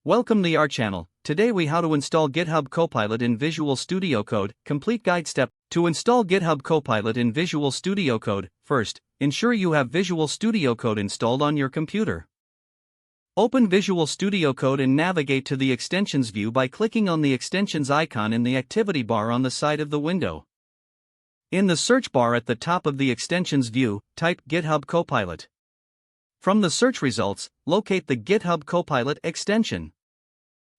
Welcome to our channel. Today we how to install GitHub Copilot in Visual Studio Code. Complete guide step. To install GitHub Copilot in Visual Studio Code, first, ensure you have Visual Studio Code installed on your computer. Open Visual Studio Code and navigate to the Extensions view by clicking on the Extensions icon in the activity bar on the side of the window. In the search bar at the top of the Extensions view, type GitHub Copilot. From the search results, locate the GitHub Copilot extension.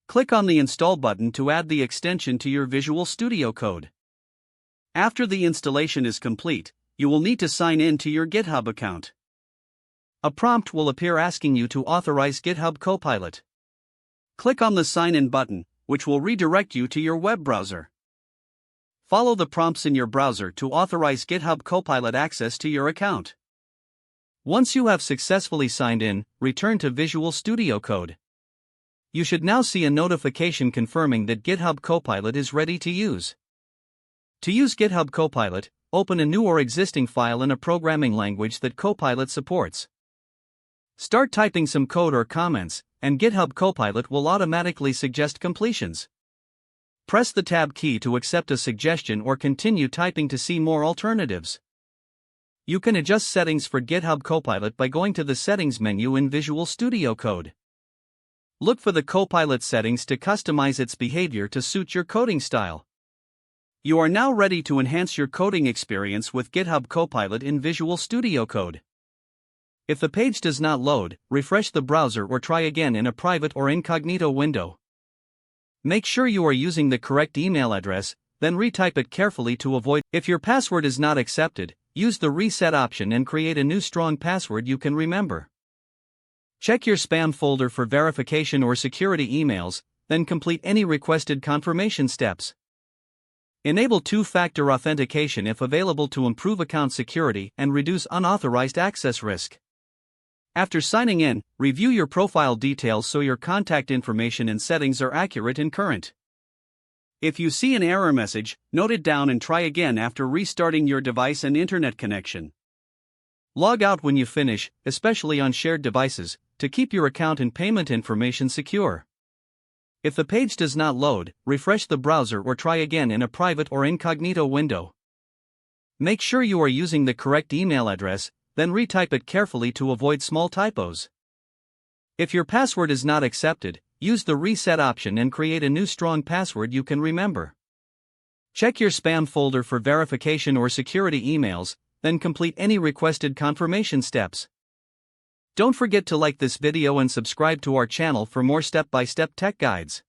Click on the Install button to add the extension to your Visual Studio Code. After the installation is complete, you will need to sign in to your GitHub account. A prompt will appear asking you to authorize GitHub Copilot. Click on the Sign In button, which will redirect you to your web browser. Follow the prompts in your browser to authorize GitHub Copilot access to your account. Once you have successfully signed in, return to Visual Studio Code. You should now see a notification confirming that GitHub Copilot is ready to use. To use GitHub Copilot, open a new or existing file in a programming language that Copilot supports. Start typing some code or comments, and GitHub Copilot will automatically suggest completions. Press the Tab key to accept a suggestion or continue typing to see more alternatives. You can adjust settings for GitHub Copilot by going to the Settings menu in Visual Studio Code. Look for the Copilot settings to customize its behavior to suit your coding style. You are now ready to enhance your coding experience with GitHub Copilot in Visual Studio Code. If the page does not load, refresh the browser or try again in a private or incognito window. Make sure you are using the correct email address, then retype it carefully to avoid. If your password is not accepted, use the reset option and create a new strong password you can remember. Check your spam folder for verification or security emails, then complete any requested confirmation steps. Enable two-factor authentication if available to improve account security and reduce unauthorized access risk. After signing in, review your profile details so your contact information and settings are accurate and current. If you see an error message, note it down and try again after restarting your device and internet connection. Log out when you finish, especially on shared devices, to keep your account and payment information secure. If the page does not load, refresh the browser or try again in a private or incognito window. Make sure you are using the correct email address, then retype it carefully to avoid small typos. If your password is not accepted, use the reset option and create a new strong password you can remember. Check your spam folder for verification or security emails, then complete any requested confirmation steps. Don't forget to like this video and subscribe to our channel for more step-by-step tech guides.